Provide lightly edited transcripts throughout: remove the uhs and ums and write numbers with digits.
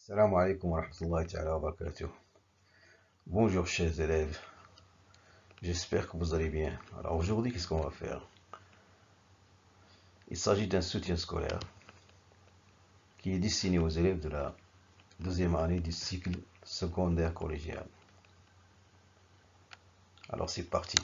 Salam alaikum wa rahmatullahi ta'ala wa barakatuh. Bonjour chers élèves, j'espère que vous allez bien. Alors aujourd'hui, qu'est-ce qu'on va faire? Il s'agit d'un soutien scolaire qui est destiné aux élèves de la deuxième année du cycle secondaire collégial. Alors c'est parti.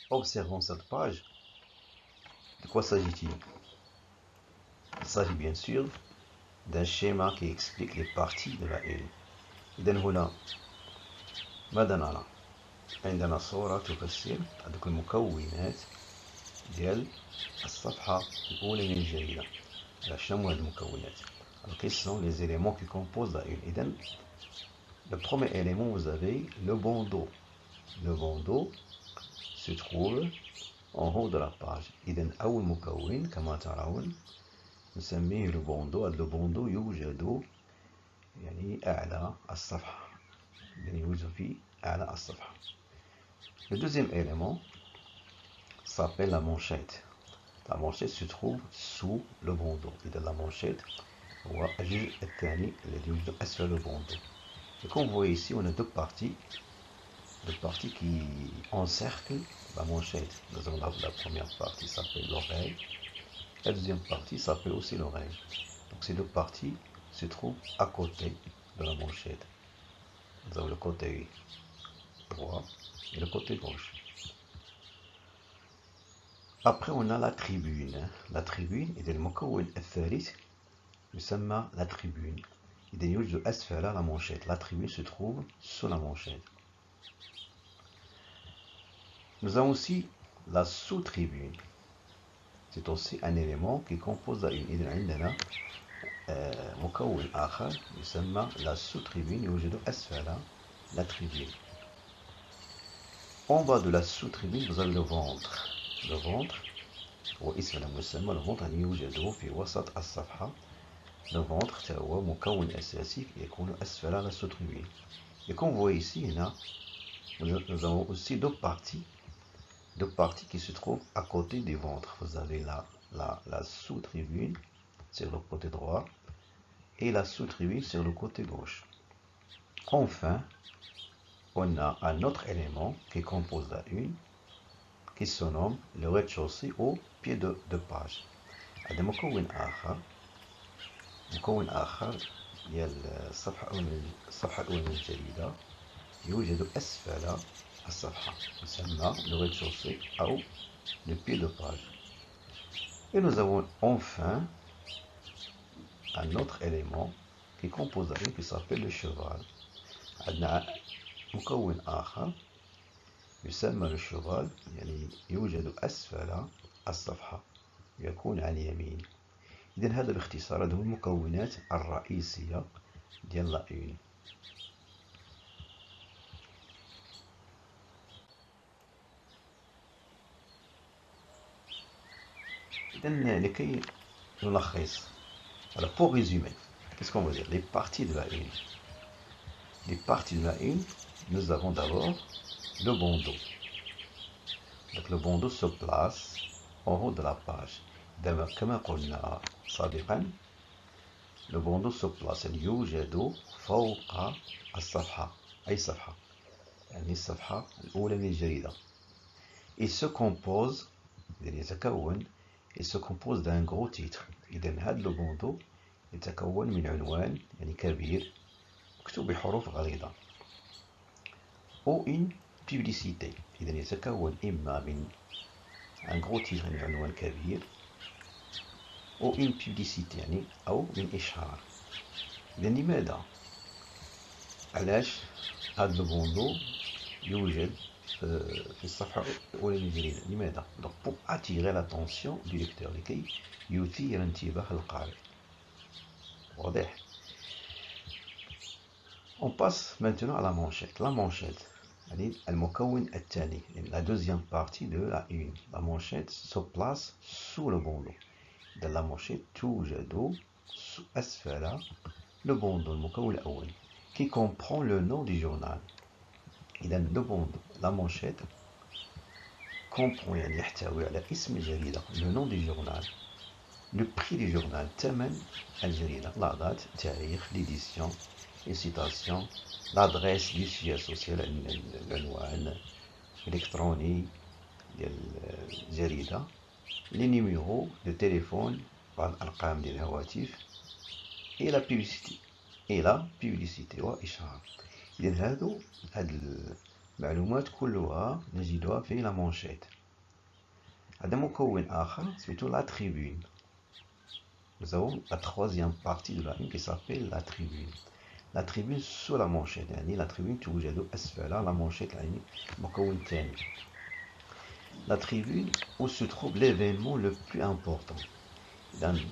Observons cette page. De quoi s'agit-il? Il s'agit bien sûr d'un schéma qui explique les parties de la une. إذا هنا ماذا نرى؟ عندنا صورة تفسر هذوك المكونات ديال الصفحة الأولى من الجريدة. على شنو هاد المكونات؟ Alors quels sont les éléments qui composent la une? إذن le premier élément, vous avez le bandeau. Le bandeau se trouve en haut de la page. إذن أول مكون كما ترون نسميه le bandeau. هذا le bandeau يوجد يعني أعلى الصفحة. يعني يوجد في أعلى الصفحة. Le deuxième élément s'appelle la manchette. La manchette se trouve sous le bandeau. إذا la manchette هو الجزء الثاني الذي يوجد أسفل le bandeau. Et comme vous voyez ici, on a deux parties qui encerclent la manchette. Nous avons la première partie s'appelle l'oreille. La deuxième partie s'appelle aussi l'oreille. Donc ces deux parties se trouvent à côté de la manchette. Nous avons le côté droit et le côté gauche. Après on a la tribune. La tribune est المكون الثالث يسمى la tribune. إذا يوجد أسفل la manchette. La tribune se trouve sous la manchette. Nous avons aussi la sous-tribune. C'est aussi un élément qui compose la une. إذا عندنا مكون آخر يسمى la sous-tribune يوجد أسفل la tribune. En bas de la sous-tribune vous avez le ventre. Le ventre هو اسم المسمى. le ventre يوجد في وسط الصفحة. Le ventre هو مكون أساسي يكون أسفل la sous-tribune. Et comme vous voyez ici, nous avons aussi deux parties qui se trouvent à côté du ventre. Vous avez la sous-tribune sur le côté droit et la sous-tribune sur le côté gauche. Enfin, on a un autre élément qui compose la une, qui se nomme le rez-de-chaussée au pied de page. هذا مكون آخر ديال الصفحة الأولى من الجريدة يوجد أسفل الصفحة يسمى le rez-de-chaussée أو le pied de page. Et nous avons enfin un autre élément qui compose la une qui s'appelle le cheval. عندنا مكون آخر يسمى le cheval يعني يوجد أسفل الصفحة يكون على اليمين. إذن هذا باختصار هذه المكونات الرئيسية ديال لا une. إذن لكي نلخص. Alors pour résumer, qu'est-ce qu'on va dire? Les parties de la une. Les parties de la une, nous avons d'abord le bandeau. Donc le bandeau se place en haut de la page. كما قلنا سابقا le bandeau se place يوجد فوق الصفحة. أي صفحة؟ يعني الصفحة الأولى من الجريدة. Il se compose d'un gros titre. إذن هذا le bandeau يتكون من عنوان يعني كبير مكتوب بحروف غليظة. أو une publicité. إذن يتكون إما من un gros titre يعني عنوان كبير أو une publicité يعني أو من إشعار. إذن لماذا؟ علاش هذا البوندو يوجد في الصفحة الأولى من الجريدة؟ لماذا؟ Donc pour attirer l'attention du lecteur لكي يثير انتباه القارئ. واضح؟ On passe maintenant à la manchette. La manchette يعني المكون الثاني يعني la deuxième partie de la une. La manchette se place sous le bandeau. dans la manchette توجد أسفل le bandeau المكون الأول qui comprend le nom du journal. إذا la manchette comprend يعني يحتوي على اسم الجريدة le nom du journal le prix du journal ثمن الجريدة la date تاريخ l'édition les citations l'adresse du siège social العنوان الإلكتروني ديال الجريدة les numéros de téléphone بعض الأرقام ديال الهواتف et la publicité وإشهار. إذا هاد المعلومات كلها نجدها في لا مونشيت. هذا مكون آخر سميتو لا تريبون. Nous avons la troisième partie de la une qui s'appelle la tribune. La tribune sous la manchette يعني la tribune توجد أسفل la manchette يعني مكون ثاني. La tribune où se trouve l'événement le plus important.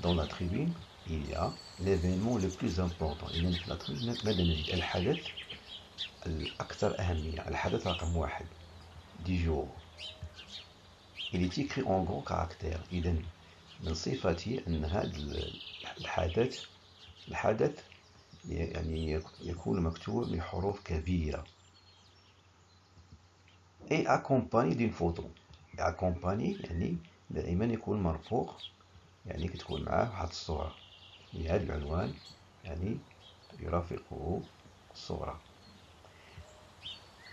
Dans la tribune il y a l'événement le plus important. إذا في la tribune ماذا نجد؟ الحدث الأكثر أهمية، الحدث رقم 1 du jour. Il est écrit en gros caractères. إذا من صفته أن هذا الحدث يعني يكون مكتوب بحروف كبيرة. et accompagné d'une photo. accompagné يعني دائما يكون مرفوق، يعني كتكون معاه واحد الصورة لهذا العنوان، يعني يرافقه الصورة.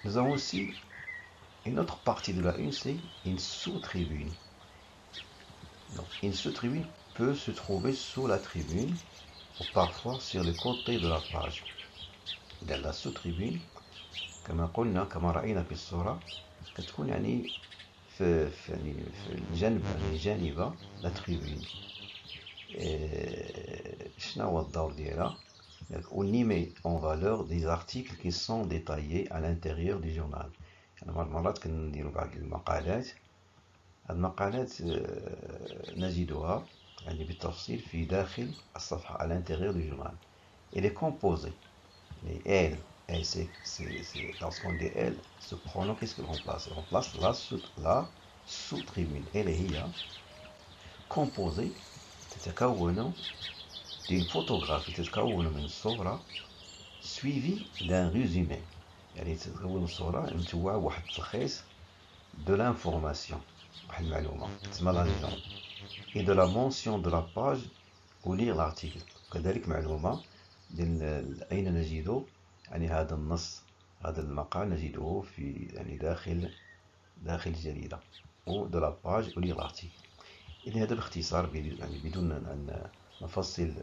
Nous avons aussi une autre partie de la une, c'est une sous-tribune. Donc, une sous-tribune peut se trouver sous la tribune ou parfois sur le côté de la page. Dans la sous-tribune كما رأينا في الصورة كتكون يعني في الجانب يعني جانب لا تريبون. شنو هو الدور ديالها؟ On y met en valeur des articles qui sont détaillés à l'intérieur du journal. يعني بعض المرات كنديروا بعض المقالات، هاد المقالات نجدها يعني بالتفصيل في داخل الصفحة à l'intérieur du journal. Elle est composée. Et elle, c'est lorsqu'on dit elle, ce pronom, qu'est-ce qu'il remplace? Il remplace la sous-tribune. Elle est composée تتكون d'une photographie تتكون من صورة suivie d'un résumé. يعني تتكون صورة متوعة بواحد التلخيص de l'information، واحد المعلومة تسمى la légende، et de la mention de la page ou lire l'article. كذلك معلومة ديال أين نجد يعني هذا النص، هذا المقال نجده في يعني داخل الجريدة ou de la page ou lire l'article. إذا هذا باختصار يعني بدون أن نفصل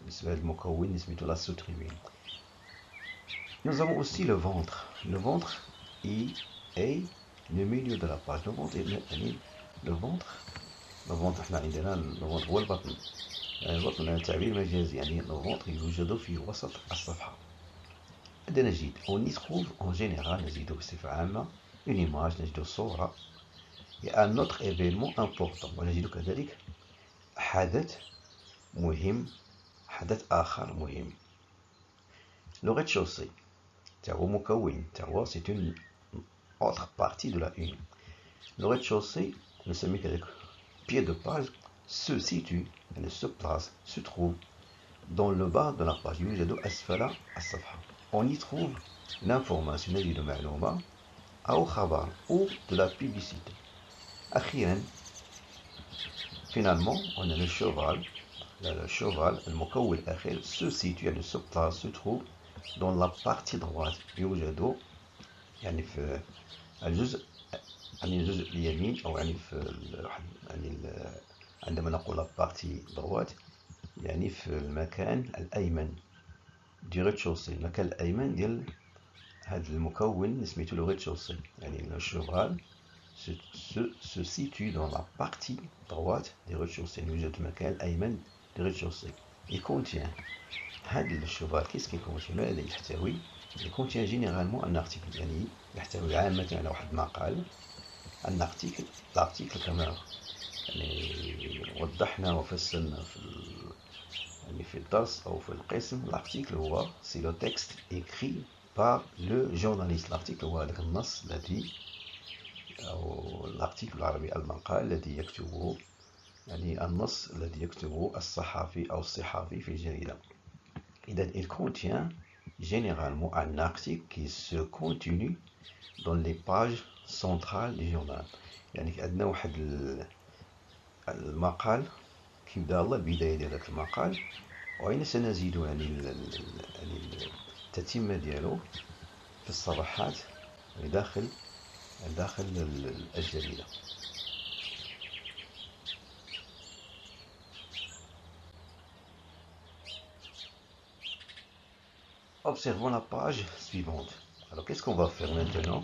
بالنسبة للمكون سميتو لا sous-tribune. Nous avons aussi le ventre. Le ventre est le milieu de la page. Le ventre يعني le ventre احنا عندنا الفونتر هو البطن. البطن تعبير مجازي، يعني الفونتر يوجد في وسط الصفحة. هذا نجد on y trouve en général نجد بصفة عامة une image، نجد صورة et un autre événement important، ونجد كذلك حدث مهم، حدث آخر مهم. Le rez-de-chaussée تاهو مكون، تاهو c'est une autre partie de la une. Le rez-de-chaussée نسميه كذلك pied de page se situe، يعني se place، se trouve dans le bas de la page، يوجد أسفل الصفحة. On y trouve l'information، نجد معلومة أو خبر ou de la publicité. أخيرا finalement on a le cheval. Le cheval المكون الأخير se situe يعني se place، se trouve dans la partie droite، يوجد يعني في الجزء يعني الجزء اليمين، أو يعني في يعني عندما نقول la partie droite يعني في المكان الأيمن du rez-de-chaussée، المكان الأيمن ديال هذا المكون سميتو le rez-de-chaussée. يعني le cheval se situe dans la partie droite du rez-de-chaussée، يوجد المكان الأيمن du rez-de-chaussée. Il contient هذا الشوفال qu'est-ce qu'il contient؟ ماذا يحتوي؟ Il contient généralement un article، يعني يحتوي عامة على واحد المقال. un article، l'article كما يعني وضحنا وفصلنا يعني في الدرس أو في القسم. l'article هو c'est le texte écrit par le journaliste. l'article هو هذاك النص الذي أو l'article بالعربي المقال الذي يكتبه، يعني النص الذي يكتبه الصحفي أو الصحافي في الجريدة. إذا il contient généralement un article qui se continue dans les pages centrales du journal. يعني عندنا واحد المقال كيبدا الله البداية ديال هذاك المقال، وأين سنزيد يعني التتمة ديالو في الصفحات داخل الجريدة. Observons la page suivante. Alors qu'est-ce qu'on va faire maintenant?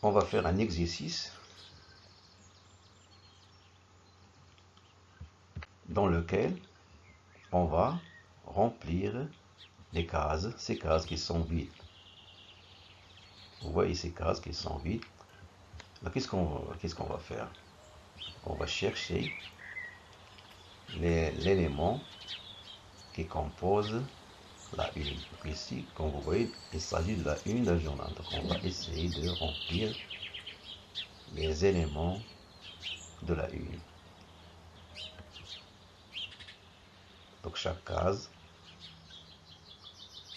On va faire un exercice dans lequel on va remplir les cases, ces cases qui sont vides. Vous voyez ces cases qui sont vides. Alors qu'est-ce qu'on va faire? On va chercher l'élément qui compose la une. Donc ici, comme vous voyez, il s'agit de la une d'un journal. Donc on va essayer de remplir les éléments de la une. Donc chaque case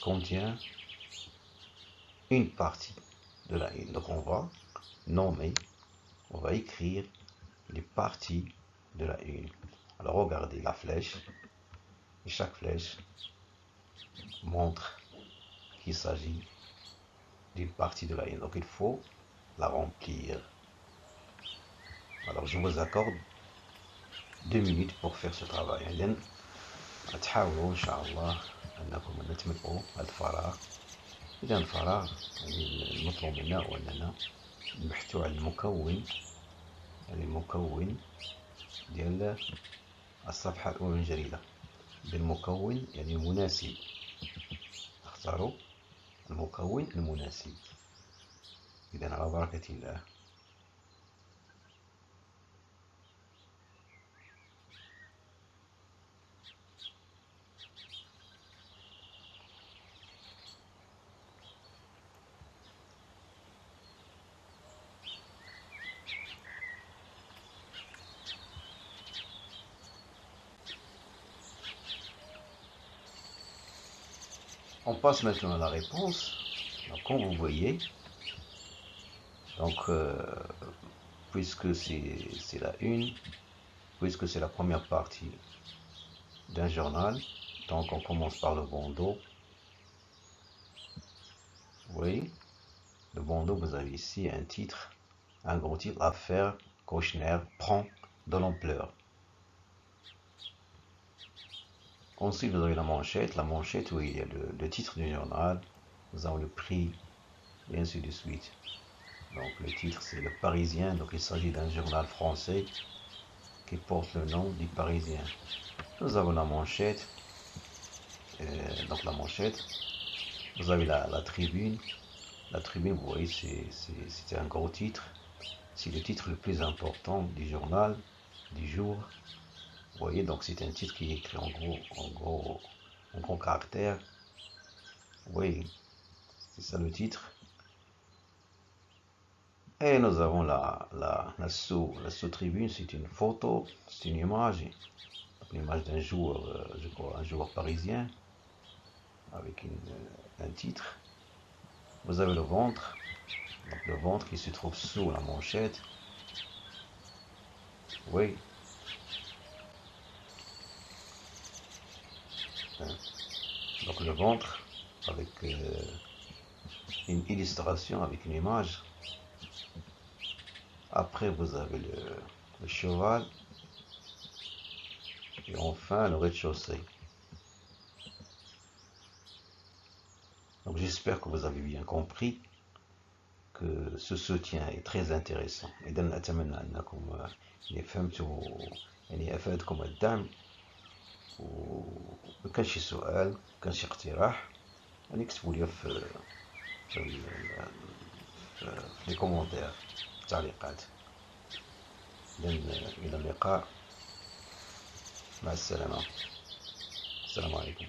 contient une partie de la une. Donc on va nommer, on va écrire les parties de la une. Alors regardez la flèche, et chaque flèche montre qu'il s'agit d'une partie de la une. Donc il faut la remplir. Alors je vous accorde 2 minutes pour faire ce travail. إذن تحاولوا إن شاء الله أنكم تملؤوا الفراغ. إذا الفراغ يعني المطلوب منا هو أننا نبحثوا على المكون، يعني المكون ديال الصفحة الأولى من الجريدة. بالمكون يعني المناسب، اختاروا المكون المناسب. إذا على بركة الله. On passe maintenant à la réponse. Donc, comme vous voyez, donc, puisque c'est la une, puisque c'est la première partie d'un journal, donc on commence par le bandeau. Oui, le bandeau, vous avez ici un titre, un gros titre, Affaire Kouchner prend de l'ampleur. Ensuite, vous avez la manchette où il y a le titre du journal, nous avons le prix, et ainsi de suite. Donc le titre c'est le Parisien, donc il s'agit d'un journal français qui porte le nom du Parisien. Nous avons la manchette, donc la manchette, vous avez la tribune. La tribune, vous voyez, c'est un gros titre, c'est le titre le plus important du journal, du jour. Vous voyez, donc c'est un titre qui est écrit en gros caractère. Oui, c'est ça le titre. Et nous avons la sous-tribune, c'est une photo, c'est une image d'un joueur, je crois, un joueur parisien, avec un titre. Vous avez le ventre, donc le ventre qui se trouve sous la manchette. Oui. Donc le ventre avec une illustration, avec une image. Après vous avez le cheval. Et enfin le rez-de-chaussée. Donc j'espère que vous avez bien compris que ce soutien est très intéressant. إذا أتمنى أنكم فهمتوا يعني أفادكم الدعم، وكان شي سؤال كان شي اقتراح يعني اكتبوا لي في لي كومونتير، في التعليقات. إلى اللقاء، مع السلامة، السلام عليكم.